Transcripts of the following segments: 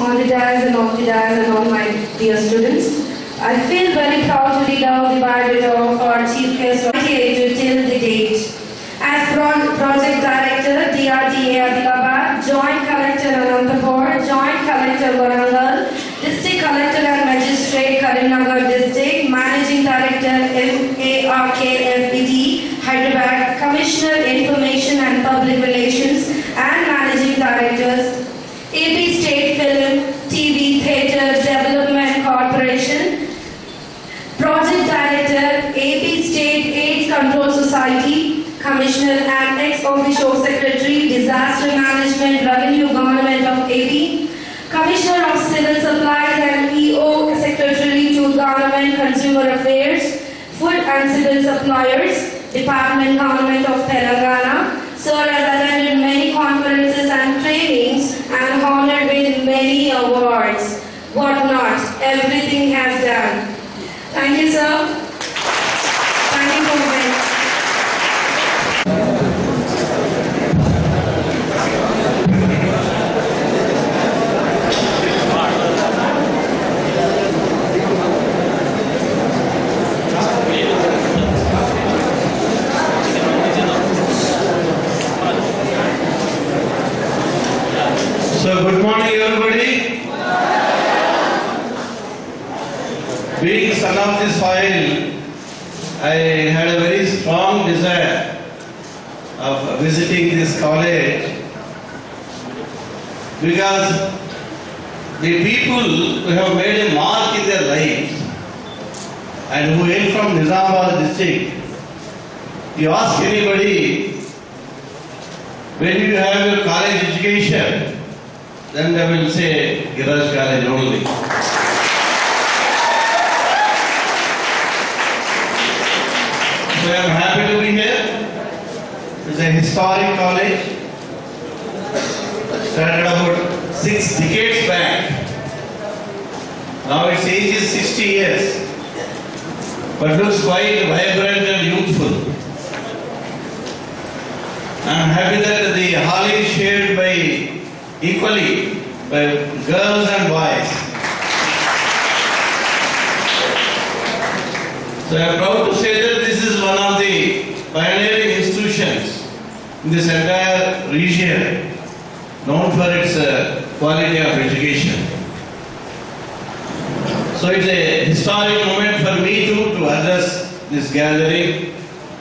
on the dais and off the dais and all my dear students. I feel very proud to read out the biography of our chief guest till the date. As Project Director, DRDA Adilabad, Joint Collector Anantapur, Joint Collector Warangal, District Collector and Magistrate Karimnagar District, Managing Director MARKFED, Hyderabad, Commissioner Information and Public Relations and Managing Directors, AP State Film, TV, Theatre Development Corporation, Project Director, AP State AIDS Control Society, Commissioner and ex-officio Secretary, Disaster Management, Revenue Government of AP, Commissioner of Civil Supplies and EO Secretary to Government Consumer Affairs, Food and Civil Suppliers, Department Government of Telangana. Sir has attended many conferences and trainings and honored with many awards. What not, everything has done. Thank you, sir. Thank you for coming. So good morning everybody. Being son of this soil, I had a very strong desire of visiting this college because the people who have made a mark in their lives and who hail from Nizamabad district, you ask anybody, when you have your college education, then they will say Giraj College only. So I am happy to be here. It's a historic college. Started about 6 decades back. Now its age is 60 years. But looks quite vibrant and youthful. I am happy that the hall is shared by equally by girls and boys. So I am proud to say that this is one of the pioneering institutions in this entire region, known for its quality of education. So it's a historic moment for me too to address this gathering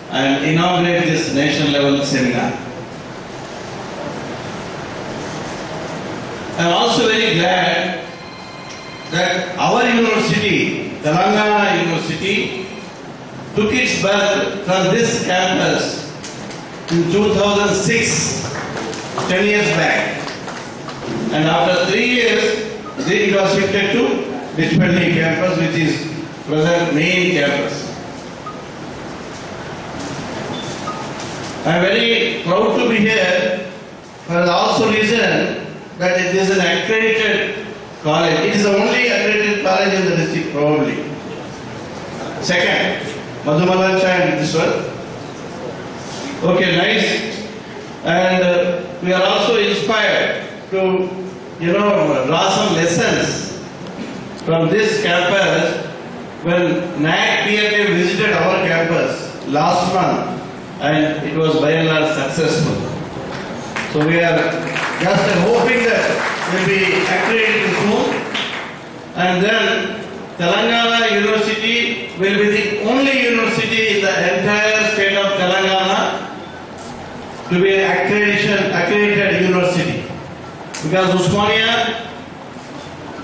and inaugurate this national level seminar. I am also very glad that our university, Telangana University, took its birth from this campus in 2006, 10 years back. And after 3 years, it was shifted to Dichpalli campus, which is present main campus. I am very proud to be here for the also reason that it is an accredited college. It is the only accredited college in the district probably. Second, Madhumalancha and this one. Okay, nice. And we are also inspired to, draw some lessons from this campus when NAC PLA visited our campus last month and it was by and large successful. So we are just hoping that we'll be accredited soon, and then Telangana University will be the only university in the entire state of Telangana to be an accredited university, because Usmania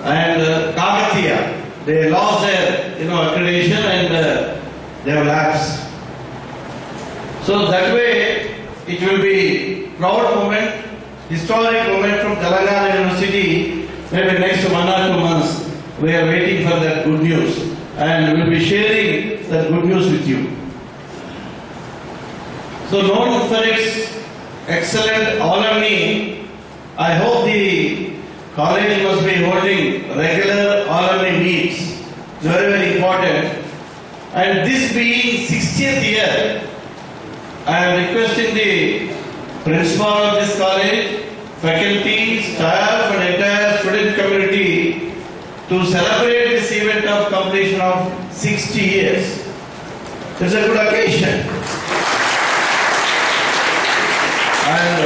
and Kakatiya, they lost their accreditation and they have lapsed. So that way it will be proud moment, historic moment from Telangana University. Maybe next 1 or 2 months we are waiting for that good news and we will be sharing that good news with you. So known for its excellent alumni, I hope the college must be holding regular alumni meets. Very, very important. And this being 60th year, I am requesting the principal of this college, faculty, staff and entire student community to celebrate this event of completion of 60 years. It's a good occasion. And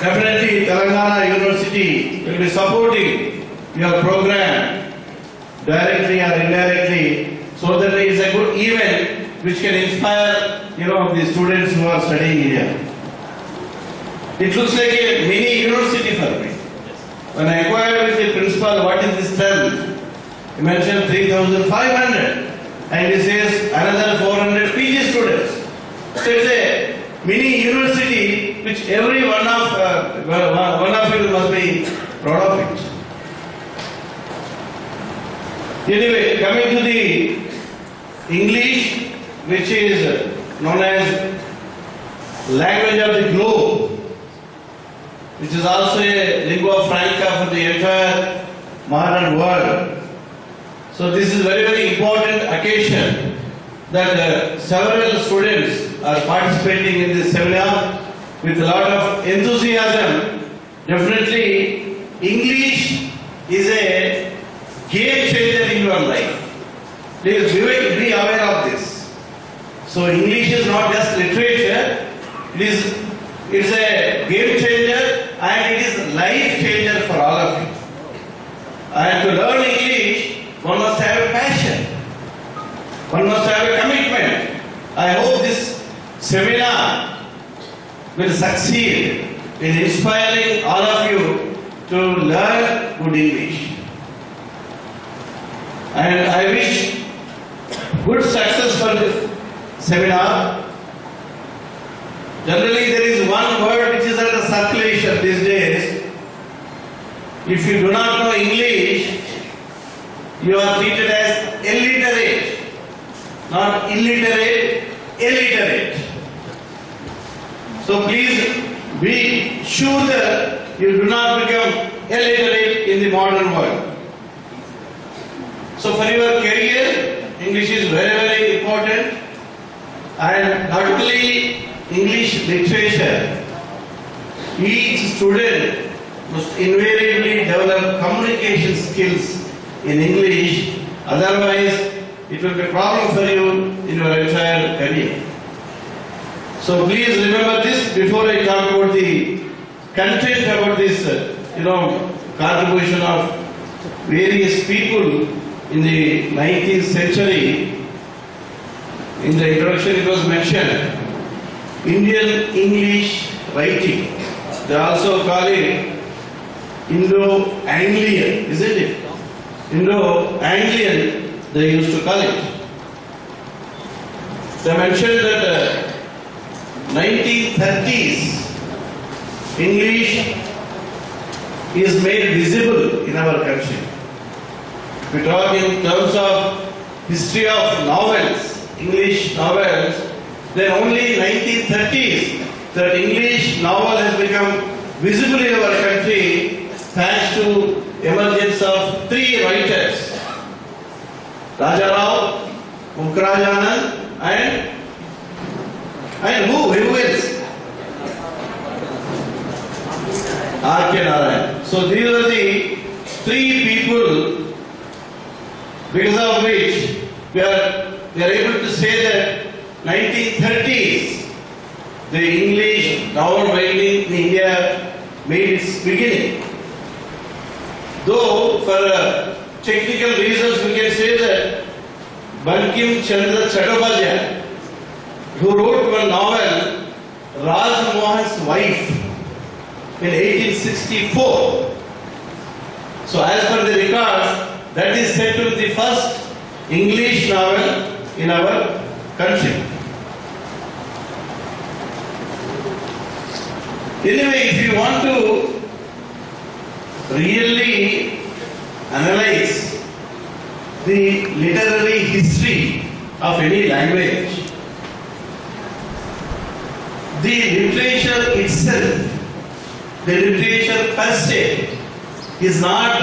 definitely Telangana University will be supporting your program directly or indirectly, so that it is a good event which can inspire the students who are studying here. It looks like a mini university for me. When I inquired with the principal, what is this term? He mentioned 3,500 and he says another 400 PG students. So it's a mini university which every one of you must be proud of it. Anyway, coming to the English, which is known as language of the globe, which is also a lingua franca for the entire modern world. So this is very, very important occasion that several students are participating in this seminar with a lot of enthusiasm. Definitely, English is a game changer in your life. Please be aware of this. So English is not just literature, it's a game changer and it is life changer for all of you. And to learn English, one must have a passion. One must have a commitment. I hope this seminar will succeed in inspiring all of you to learn good English. And I wish good success for this seminar. Generally, there is one word which is under circulation these days. If you do not know English, you are treated as illiterate. Not illiterate, illiterate. So please be sure that you do not become illiterate in the modern world. So for your career, English is very, very important. And not only English literature, each student must invariably develop communication skills in English, otherwise it will be a problem for you in your entire career. So please remember this before I talk about the content about this, contribution of various people in the 19th century. In the introduction it was mentioned, Indian English writing. They also call it Indo-Anglian, isn't it? Indo-Anglian they used to call it. They mentioned that 1930s English is made visible in our country. We talk in terms of history of novels, English novels, then only 1930s that English novel has become visible in our country thanks to emergence of three writers, Rajarao, Mukrajana and who else? R.K. Narayan. So these are the three people because of which we are able to say that 1930s the English novel writing in India made its beginning. Though for technical reasons we can say that Bankim Chandra Chattopadhyay, who wrote one novel, Raj Mohan's Wife, in 1864. So as per the records, that is said to be the first English novel in our country. Anyway, if you want to really analyze the literary history of any language, the literature itself, the literature per se, is not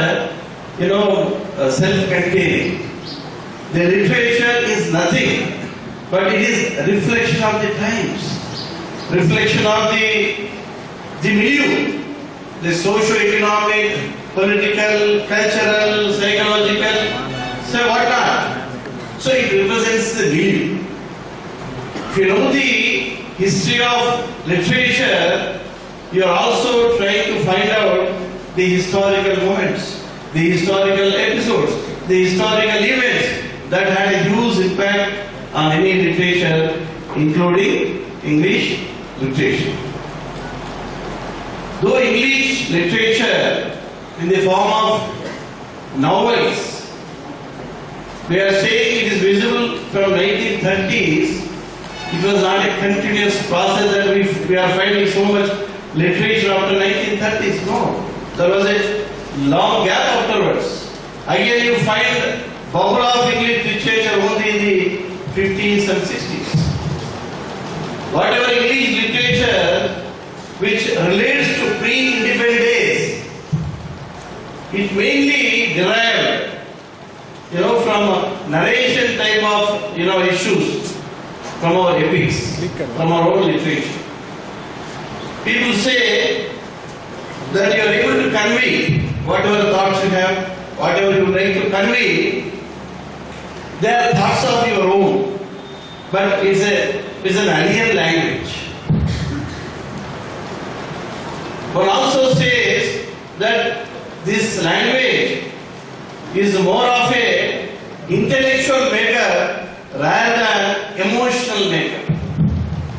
self-containing. The literature is nothing but it is a reflection of the times, reflection of the milieu, the socio-economic, political, cultural, psychological If you know the history of literature, you are also trying to find out the historical moments, the historical episodes, the historical events that had a huge impact on any literature, including English literature. Though English literature in the form of novels, we are saying it is visible from 1930s. It was not a continuous process that we are finding so much literature after 1930s. No, there was a long gap afterwards. Again, you find bubble of English literature only in the 50s and 60s. Whatever English literature which relates to pre-independent days, it mainly derived, from narration type of, issues, from our epics, from our own literature. People say that you are able to convey whatever thoughts you have, whatever you like to convey, they are thoughts of your own, but it's an alien language. One also says that this language is more of a intellectual maker rather than emotional maker.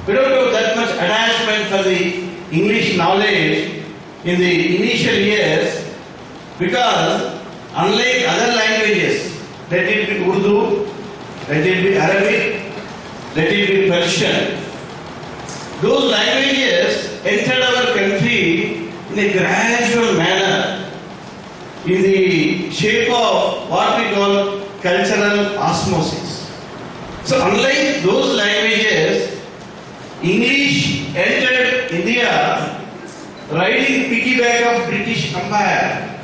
We don't have that much attachment for the English knowledge in the initial years, because unlike other languages, let it be Urdu, let it be Arabic, let it be Persian, those languages entered our country in a gradual manner in the shape of what we call cultural osmosis. So unlike those languages, English entered India riding piggyback of British Empire.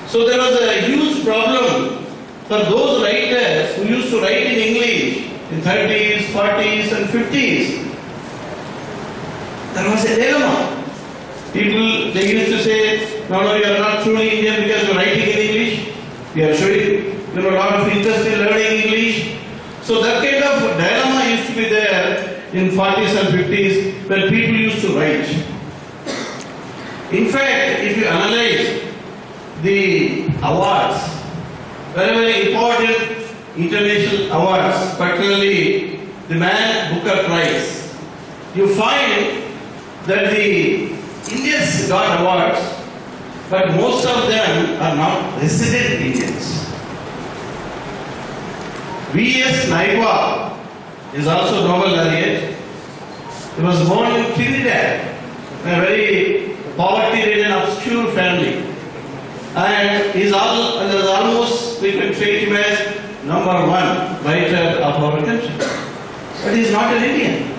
So there was a huge problem for those writers who used to write in English in 30s, 40s and 50s. There was a dilemma. People, they used to say, no, you are not truly Indian because you are writing in English. You are showing a lot of interest in learning English. So that kind of dilemma used to be there in 40s and 50s when people used to write. In fact, if you analyze the awards, very, very important international awards, particularly the Man Booker Prize, you find that the Indians got awards, but most of them are not resident Indians. V.S. Naipaul is also Nobel laureate. He was born in Trinidad, a very poverty-ridden, obscure family, and there's almost, we can take him as #1 writer of our country. But he's not an Indian.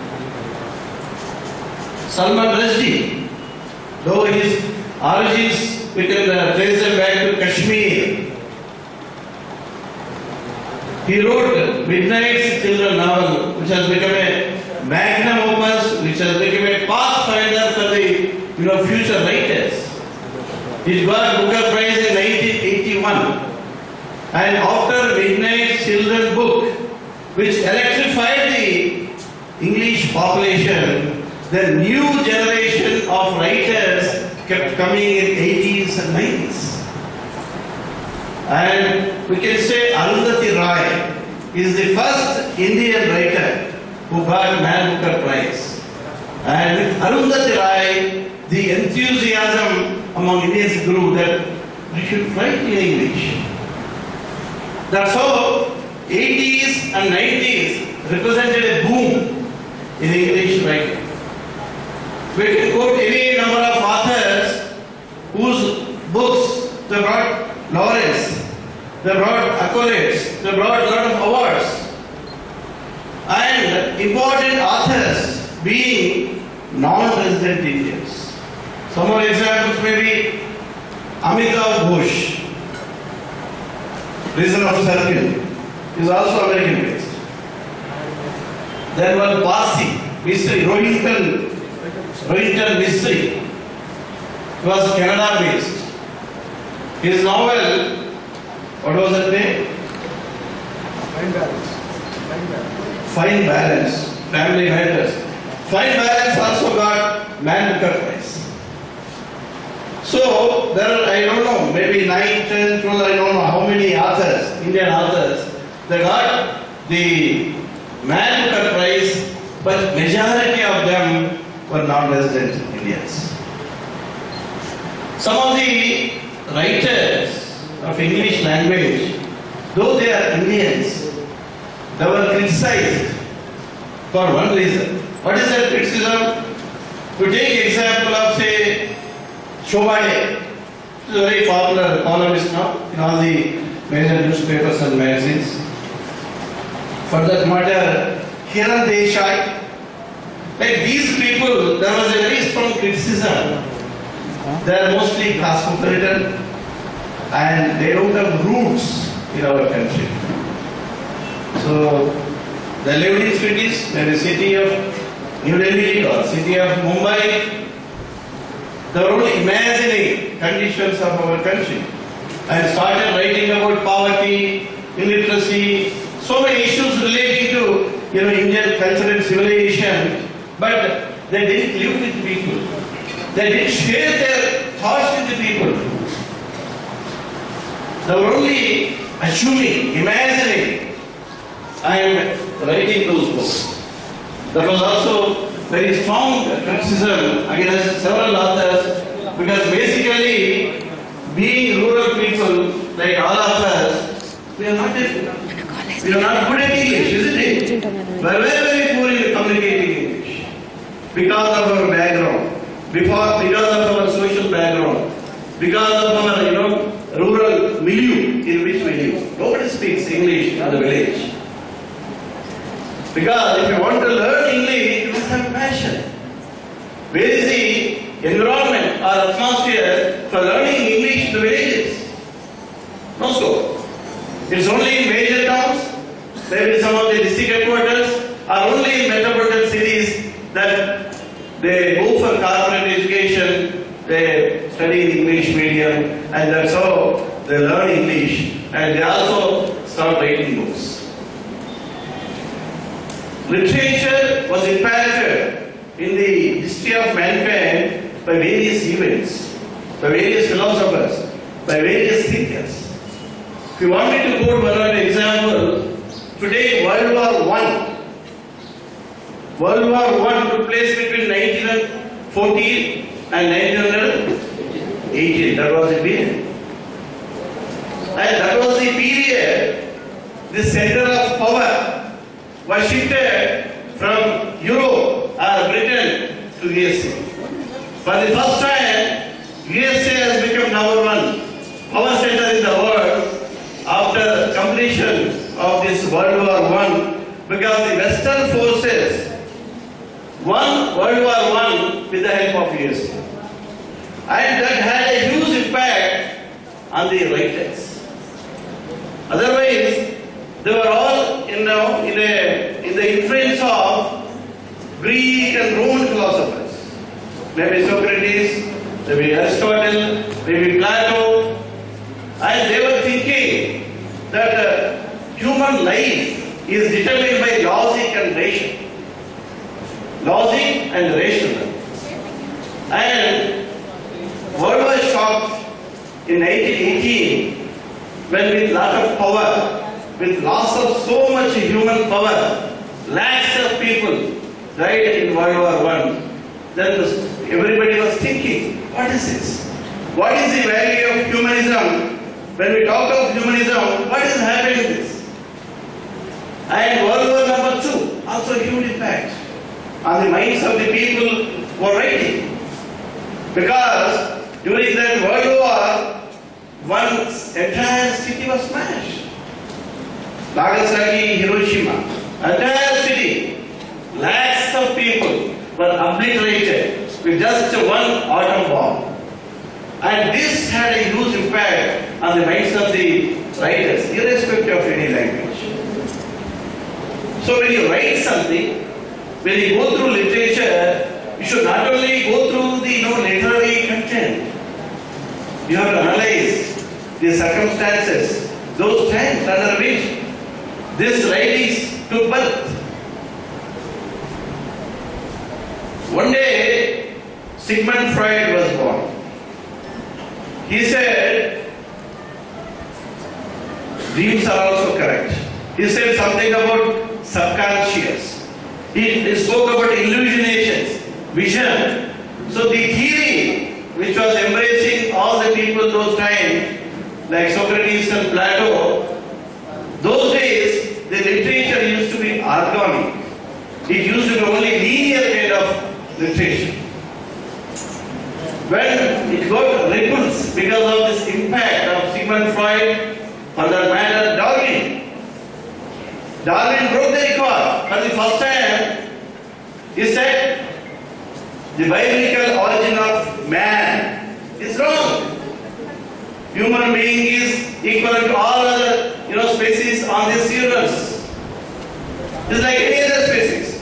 Salman Rushdie, though his origins, we can trace them back to Kashmir. He wrote Midnight's Children novel, which has become a magnum opus, which has become a pathfinder for the future writers. He got Booker Prize in 1981, and after Midnight's Children book, which electrified the English population, the new generation of writers kept coming in 80s and 90s. And we can say Arundhati Roy is the first Indian writer who got Man Booker Prize. And with Arundhati Roy, the enthusiasm among Indians grew that we should write in English. That's how 80s and 90s represented a boom in English writing. We can quote any number of authors whose books they brought laurels, they brought accolades, they brought a lot of awards. And important authors being non-resident Indians. Some more examples may be Amitav Ghosh, Prison of Circle, is also American based. Then was Parsi, Misri, Rohinton Misri, was Canada based. His novel, what was that name? Fine balance, family matters. Fine balance also got Man Booker Prize. So there are, I don't know, maybe 9, 10, 12, I don't know how many authors, Indian authors, they got the Man Booker Prize, but majority of them were non-resident Indians. Some of the writers of English language, though they are Indians, they were criticized for one reason. What is that criticism? To take example of, say, Shobha De, who is a very popular columnist now in all the major newspapers and magazines. For that matter, Kiran Desai, like these people, there was a very strong criticism. They are mostly cosmopolitan and they don't have roots in our country. So they lived in cities, maybe city of New Delhi or city of Mumbai. They were only imagining conditions of our country and started writing about poverty, illiteracy, so many issues relating to Indian culture and civilization, but they didn't live with people. They didn't share their thoughts with the people. They were only assuming, imagining, and writing those books. That was also very strong criticism against several authors, because basically, being rural people, like all of us, we are not good at English, isn't it? We are very poor in communicating English because of our background, because of our social background, because of our rural milieu in which we live. Nobody speaks English in the village. Because if you want to learn English, you must have passion. Where is the environment or atmosphere for learning English in the villages? No scope. It's only in major towns, maybe some of the district headquarters, or only in metropolitan cities that they go for corporate education, they study in English medium, and that's how they learn English, and they also start writing books. Literature was impacted in the history of mankind by various events, by various philosophers, by various thinkers. If you want me to quote one of the example, today World War I. World War I took place between 1914 and 1918. That was the period. And that was the period the center of power was shifted from Europe or Britain to USA. For the first time, USA has become number one power center in the world after completion of this World War I, because the Western forces won World War I with the help of USA. And that had a huge impact on the writers. Otherwise, they were all in the influence of Greek and Roman philosophers. Maybe Socrates, maybe Aristotle, maybe Plato. And they were thinking that human life is determined by logic and rational. Logic and rational. And world was shocked in 1918 when with lot of power, with loss of so much human power, lakhs of people died in World War I. Then everybody was thinking, what is this? What is the value of humanism? When we talk of humanism, what is happening to this? And World War II also huge impact on the minds of the people who are writing. Because during that World War, one entire city was smashed. Nagasaki, Hiroshima, entire city, lakhs of people were obliterated with just one atom bomb. And this had a huge impact on the minds of the writers, irrespective of any language. So when you write something, when you go through literature, you should not only go through the literary content, you have to analyze the circumstances, those times under which this writings took birth. One day, Sigmund Freud was born. He said, dreams are also correct. He said something about subconscious. He spoke about illuminations, vision. So the theory which was embracing all the people those times, like Socrates and Plato, those days the literature used to be organic. It used to be only linear kind of literature. When it got ripples because of this impact of Sigmund Freud, for that matter Darwin broke the record. For the first time, he said the biological origin of man is wrong. Human being is equal to all other species on this universe. It's like any other species.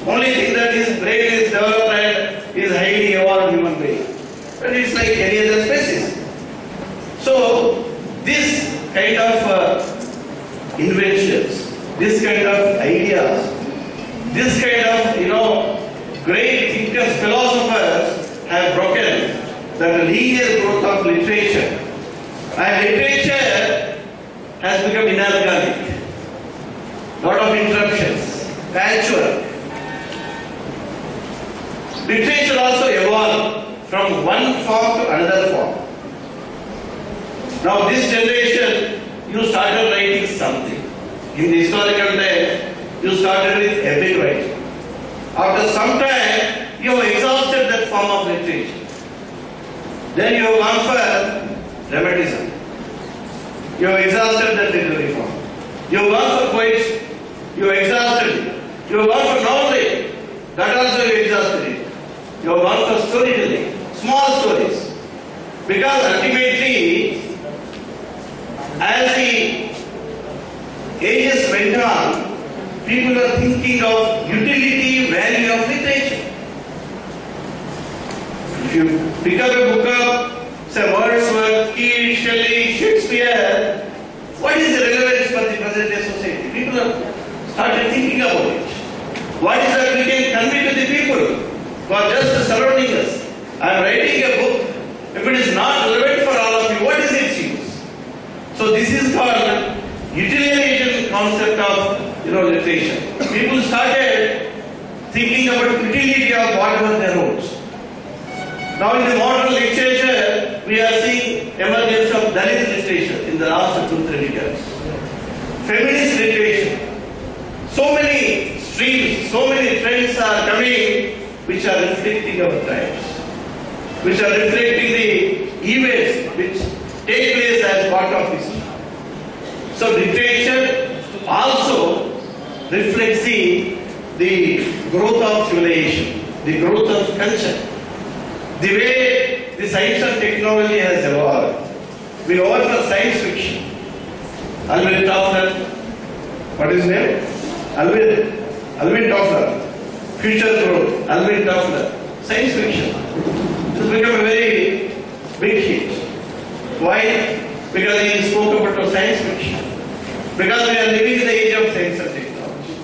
Only thing that his brain is developed and is highly evolved human being. But it's like any other species. So this kind of inventions, this kind of ideas, this kind of great thinkers, philosophers have broken the linear growth of literature. And literature has become inorganic. Lot of interruptions, patchwork. Literature also evolved from one form to another form. Now this generation, you started writing something. In the historical days, you started with epic writing. After some time, you have exhausted that form of literature. Then you have gone for dramatism. You have exhausted that literary form. You have gone for poetry. You have exhausted it. You have gone for novelty. That also you exhausted it. You have gone for storytelling. Small stories. Because ultimately, as the ages went on, people are thinking of utility, value of literature. If you pick up a book of, say, Wordsworth, Keats, Shelley, Shakespeare, what is the relevance for the present day society? People have started thinking about it. What is that we can convey to the people who are just surrounding us? I am writing a book. If it is not relevant for all of you, what is its use? So this is called utilitarian concept of literature. People started thinking about utility of whatever they wrote. Now in the modern literature, we are seeing emergence of Dalit literature in the last 2-3 years. Feminist literature. So many streams, so many trends are coming which are reflecting our times, which are reflecting the events which take place as part of history. So literature also reflects the growth of civilization, the growth of culture. The way the science and technology has evolved. We own for science fiction. Alvin Toffler, what is his name? Alvin Toffler. Future growth, Alvin Toffler. Science fiction. It has become a very big hit. Why? Because he spoke about science fiction. Because we are living in the age of science and technology.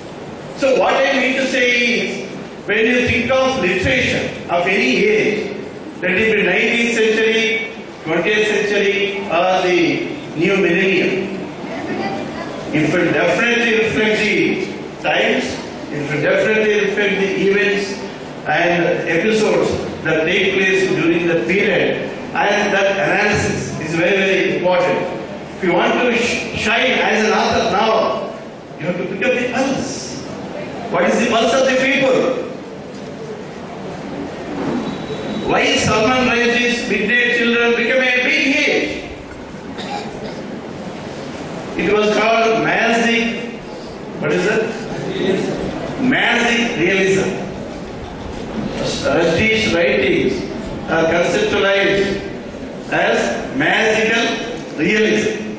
So what I mean to say is, when you think of literature of any age, let it be 19th century, 20th century, or the new millennium, it will definitely reflect the times, it will definitely reflect the events and episodes that take place during the period, and that analysis is very, very important. If you want to shine as an author now, you have to pick up the pulse. What is the pulse of the people? Why Salman Rushdie's Midnight Children became a big hit? It was called magic. What is it? Magic realism. Rushdie's writings are conceptualized as magical realism.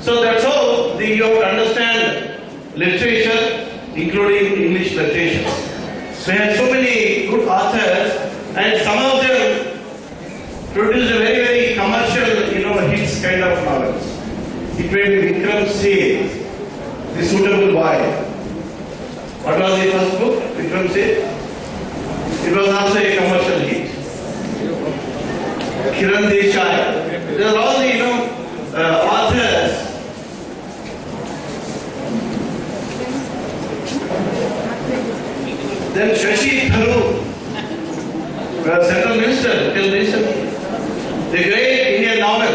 So that's how you have to understand literature, including English literature. So we have so many good authors, and some of them produced a very, very commercial, hits kind of novels. It may be Vikram Seth, The Suitable Boy. What was the first book? Vikram Seth? It was also a commercial hit. Kiran Desai. There are all the authors. Then Shashi Tharoor, Central Minister till recently. The great Indian novel,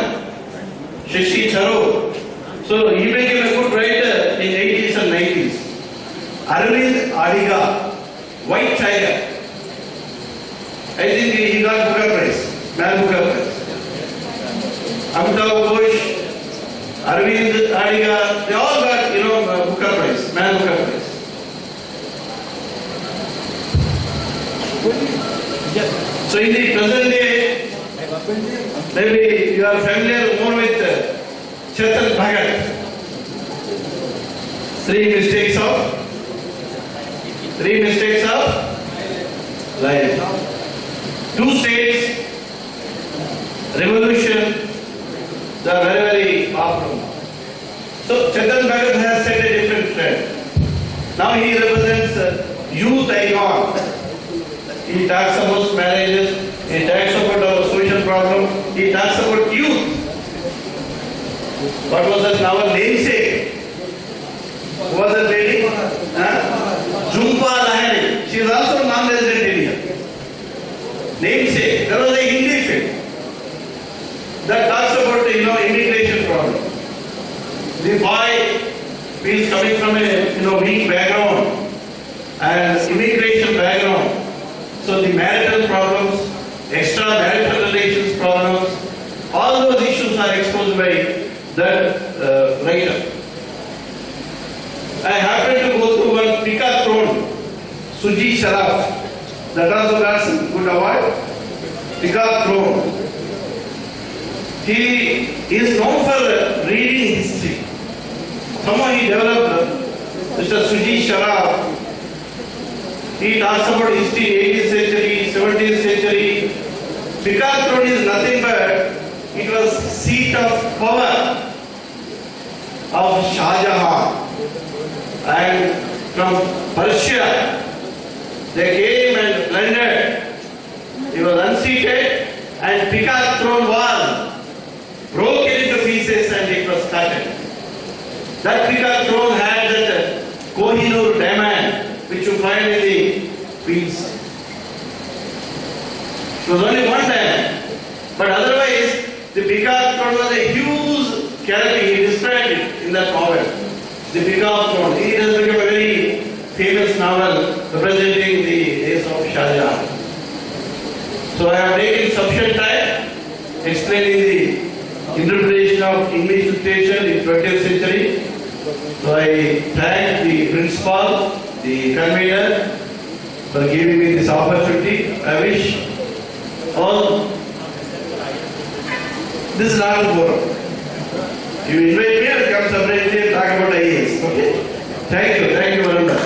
Shashi Tharoor. So he became a good writer in 80s and 90s. Arvind Adiga, White Tiger. I think he got Booker Prize, Man Booker Prize. Amitabh Ghosh, Arvind Adiga, they all got Booker Prize, Man Booker Prize. So in the present day, maybe you are familiar more with Chetan Bhagat. Three mistakes of life. 2 states, revolution, they are very, very powerful. So Chetan Bhagat has set a different trend. Now he represents youth icon. He talks about marriages, he talks about our social problem, he talks about youth. What was that novel? Namesake. Who was that lady? Jhumpa Lahiri. She is also non-resident Indian. Namesake. There was a Hindi film that talks about immigration problem. The boy is coming from a weak background and immigration background. So the marital problems, extramarital relations problems, all those issues are exposed by that writer. I happened to go through one Pika Throne, Suji Sharaf, that also got some good award. Pika Throne. He is known for reading history. Somehow he developed Mr. Suji Sharaf. He talks about history, 18th century, 17th century. Pika Throne is nothing but it was seat of power of Shah Jahan. And from Persia, they came and plundered. He was unseated and Pika Throne was broken into pieces and it was scattered. That Pika Throne had that Kohinoor diamond which you find in the fields. It was only one diamond. But otherwise, the Pika Throne was a huge character. He described it in that novel. The Pika Throne. It has become a very famous novel representing the days of Shah Jahan. So I have taken sufficient time explaining the interpretation of English literature in 20th century. So I thank the principal, the convener for giving me this opportunity. I wish all, this is not a forum. You invite me, I'll come separately and talk about IAS. Okay? Thank you very much.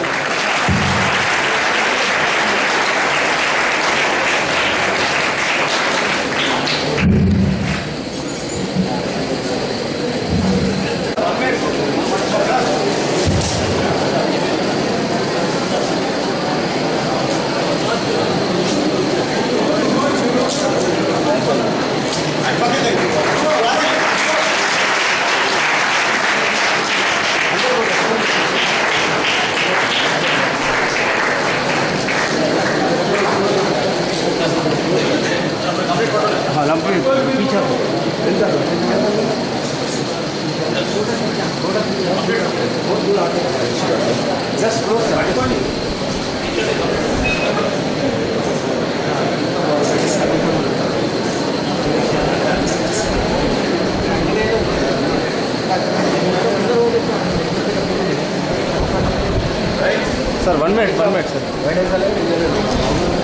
Sir, 1 minute, sir.